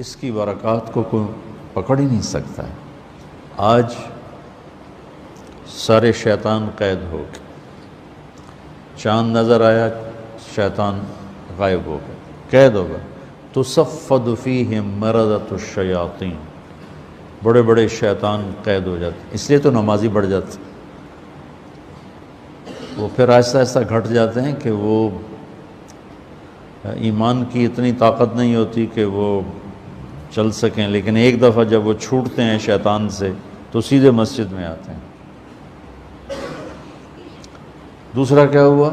اس کی برکات کو کوئی پکڑ ہی نہیں سکتا ہے۔ آج سارے شیطان قید ہو گئے، چاند نظر آیا شیطان غائب ہو گئے، قید ہو گئے۔ تصفد فیہم مردۃ الشیاطین، بڑے بڑے شیطان قید ہو جاتے، اس لیے تو نمازی بڑھ جاتے، وہ پھر آہستہ آہستہ گھٹ جاتے ہیں کہ وہ ایمان کی اتنی طاقت نہیں ہوتی کہ وہ چل سکیں، لیکن ایک دفعہ جب وہ چھوٹتے ہیں شیطان سے تو سیدھے مسجد میں آتے ہیں۔ دوسرا کیا ہوا؟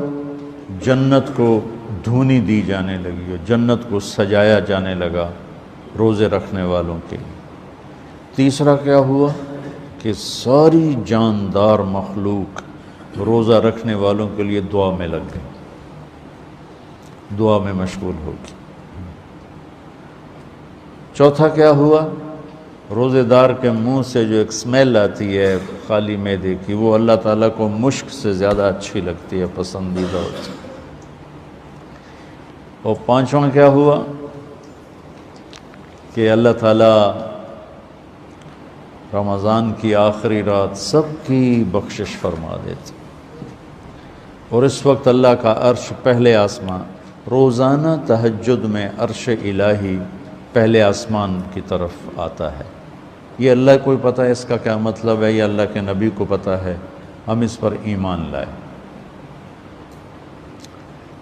جنت کو دھونی دی جانے لگی، جنت کو سجایا جانے لگا روزے رکھنے والوں کے لیے۔ تیسرا کیا ہوا کہ ساری جاندار مخلوق روزہ رکھنے والوں کے لیے دعا میں لگ گئی، دعا میں مشغول ہوگی۔ چوتھا کیا ہوا؟ روزے دار کے منہ سے جو ایک سمیل آتی ہے خالی معدے کی، وہ اللہ تعالیٰ کو مشک سے زیادہ اچھی لگتی ہے، پسندیدہ ہوتی ہے۔ اور پانچواں کیا ہوا کہ اللہ تعالیٰ رمضان کی آخری رات سب کی بخشش فرما دیتے، اور اس وقت اللہ کا عرش پہلے آسمان، روزانہ تہجد میں عرش الہی پہلے آسمان کی طرف آتا ہے۔ یہ اللہ کو ہی پتہ ہے اس کا کیا مطلب ہے، یہ اللہ کے نبی کو پتہ ہے، ہم اس پر ایمان لائے۔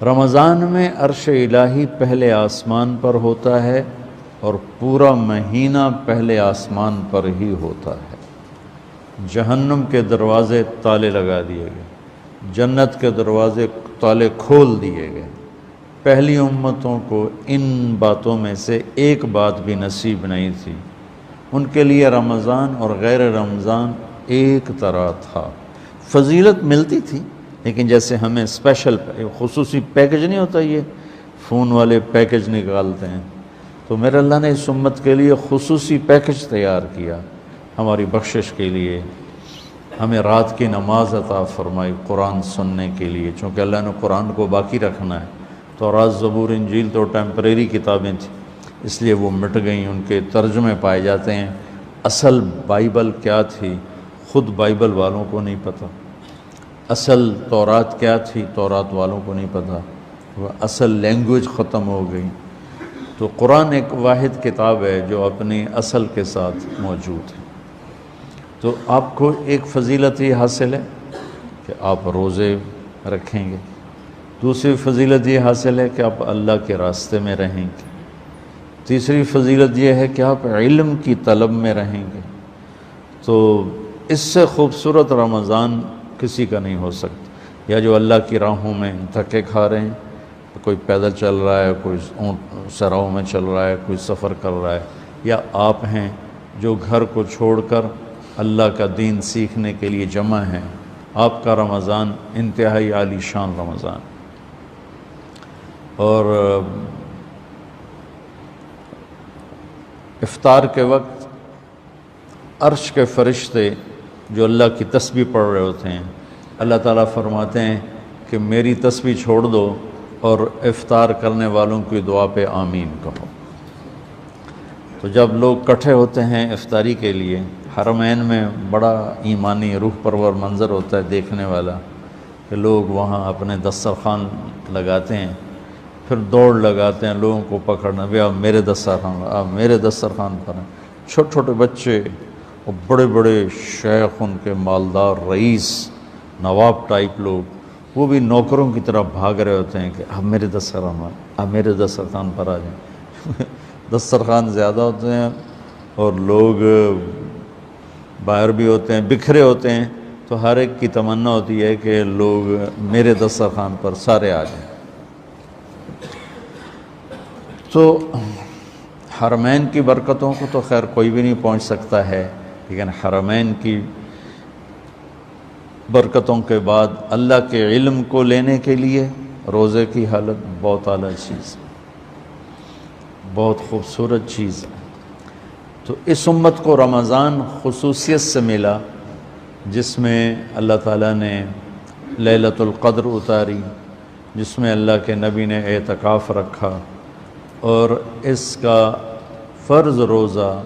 رمضان میں عرش الہی پہلے آسمان پر ہوتا ہے، اور پورا مہینہ پہلے آسمان پر ہی ہوتا ہے۔ جہنم کے دروازے تالے لگا دیے گئے، جنت کے دروازے تالے کھول دیے گئے۔ پہلی امتوں کو ان باتوں میں سے ایک بات بھی نصیب نہیں تھی، ان کے لیے رمضان اور غیر رمضان ایک طرح تھا۔ فضیلت ملتی تھی، لیکن جیسے ہمیں اسپیشل خصوصی پیکج نہیں ہوتا، یہ فون والے پیکج نکالتے ہیں، تو میرے اللہ نے اس امت کے لیے خصوصی پیکج تیار کیا ہماری بخشش کے لیے۔ ہمیں رات کی نماز عطا فرمائی قرآن سننے کے لیے، چونکہ اللہ نے قرآن کو باقی رکھنا ہے۔ تو رات، زبور، انجیل تو ٹیمپریری کتابیں تھیں، اس لیے وہ مٹ گئیں، ان کے ترجمے پائے جاتے ہیں۔ اصل بائبل کیا تھی خود بائبل والوں کو نہیں پتہ، اصل تورات کیا تھی تورات والوں کو نہیں پتہ، وہ اصل لینگویج ختم ہو گئی۔ تو قرآن ایک واحد کتاب ہے جو اپنی اصل کے ساتھ موجود ہے۔ تو آپ کو ایک فضیلت یہ حاصل ہے کہ آپ روزے رکھیں گے، دوسری فضیلت یہ حاصل ہے کہ آپ اللہ کے راستے میں رہیں گے، تیسری فضیلت یہ ہے کہ آپ علم کی طلب میں رہیں گے۔ تو اس سے خوبصورت رمضان کسی کا نہیں ہو سکتا۔ یا جو اللہ کی راہوں میں دھکے کھا رہے ہیں، کوئی پیدل چل رہا ہے، کوئی اونٹ سراؤں میں چل رہا ہے، کوئی سفر کر رہا ہے، یا آپ ہیں جو گھر کو چھوڑ کر اللہ کا دین سیکھنے کے لیے جمع ہیں، آپ کا رمضان انتہائی عالی شان رمضان۔ اور افطار کے وقت عرش کے فرشتے جو اللہ کی تسبیح پڑھ رہے ہوتے ہیں، اللہ تعالیٰ فرماتے ہیں کہ میری تسبیح چھوڑ دو اور افطار کرنے والوں کی دعا پہ آمین کہو۔ تو جب لوگ اکٹھے ہوتے ہیں افطاری کے لیے، حرمین میں بڑا ایمانی روح پرور منظر ہوتا ہے دیکھنے والا، کہ لوگ وہاں اپنے دسترخوان لگاتے ہیں، پھر دوڑ لگاتے ہیں لوگوں کو پکڑنا، بھی آپ میرے دسترخوان، آپ میرے دسترخوان پر ہیں۔ چھوٹے چھوٹے بچے اور بڑے بڑے شیخ، ان کے مالدار رئیس، نواب ٹائپ لوگ، وہ بھی نوکروں کی طرح بھاگ رہے ہوتے ہیں کہ آپ میرے دسترخوان، آپ میرے دسترخوان پر آ جائیں۔ دسترخوان زیادہ ہوتے ہیں اور لوگ باہر بھی ہوتے ہیں، بکھرے ہوتے ہیں، تو ہر ایک کی تمنا ہوتی ہے کہ لوگ میرے دسترخوان پر سارے آ جائیں۔ تو حرمین کی برکتوں کو تو خیر کوئی بھی نہیں پہنچ سکتا ہے، لیکن حرمین کی برکتوں کے بعد اللہ کے علم کو لینے کے لیے روزے کی حالت بہت اعلیٰ چیز، بہت خوبصورت چیز ہے۔ تو اس امت کو رمضان خصوصیت سے ملا، جس میں اللہ تعالیٰ نے لیلۃ القدر اتاری، جس میں اللہ کے نبی نے اعتکاف رکھا، اور اس کا فرض روزہ،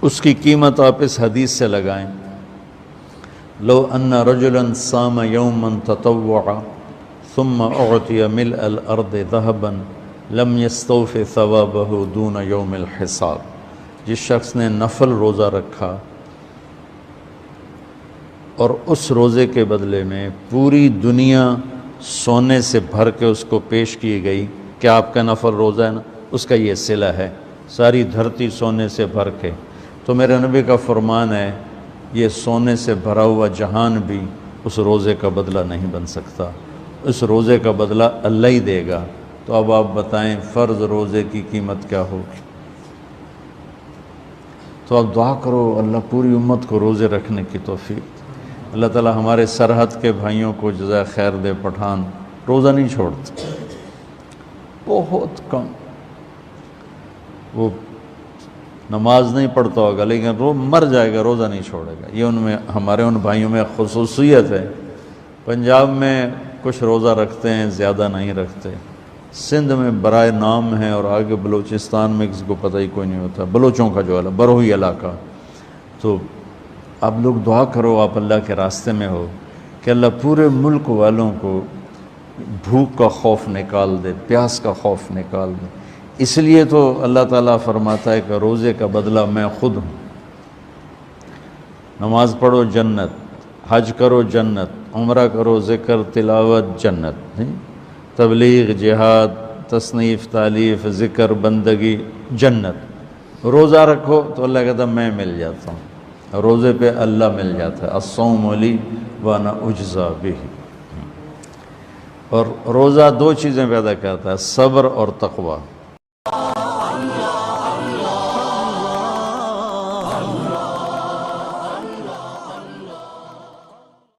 اس کی قیمت آپ اس حدیث سے لگائیں، لو ان رجلا صام یوما تطوعا ثم اعطی ملء الارض ذهبا لم یستوف ثوابہ دون یوم الحساب۔ جس شخص نے نفل روزہ رکھا اور اس روزے کے بدلے میں پوری دنیا سونے سے بھر کے اس کو پیش کی گئی، کیا آپ کا نفل روزہ ہے نا، اس کا یہ صلہ ہے، ساری دھرتی سونے سے بھر کے، تو میرے نبی کا فرمان ہے یہ سونے سے بھرا ہوا جہان بھی اس روزے کا بدلہ نہیں بن سکتا، اس روزے کا بدلہ اللہ ہی دے گا۔ تو اب آپ بتائیں فرض روزے کی قیمت کیا ہوگی؟ تو اب دعا کرو اللہ پوری امت کو روزے رکھنے کی توفیق۔ اللہ تعالی ہمارے سرحد کے بھائیوں کو جزائے خیر دے۔ پٹھان روزہ نہیں چھوڑتے، بہت کم، وہ نماز نہیں پڑھتا ہوگا لیکن مر جائے گا، روزہ نہیں چھوڑے گا۔ یہ ان میں ہمارے ان بھائیوں میں خصوصیت ہے۔ پنجاب میں کچھ روزہ رکھتے ہیں، زیادہ نہیں رکھتے۔ سندھ میں برائے نام ہے، اور آگے بلوچستان میں کسی کو پتہ ہی کوئی نہیں ہوتا، بلوچوں کا جو ہے بروہی علاقہ۔ تو آپ لوگ دعا کرو، آپ اللہ کے راستے میں ہو، کہ اللہ پورے ملک والوں کو بھوک کا خوف نکال دے، پیاس کا خوف نکال دے۔ اس لیے تو اللہ تعالیٰ فرماتا ہے کہ روزے کا بدلہ میں خود ہوں۔ نماز پڑھو جنت، حج کرو جنت، عمرہ کرو، ذکر تلاوت جنت، تبلیغ، جہاد، تصنیف، تالیف، ذکر، بندگی جنت۔ روزہ رکھو تو اللہ کہتا ہے میں مل جاتا ہوں، روزے پہ اللہ مل جاتا ہے۔ الصوم لی وانا اجزا بہ۔ اور روزہ دو چیزیں پیدا کرتا ہے، صبر اور تقوی۔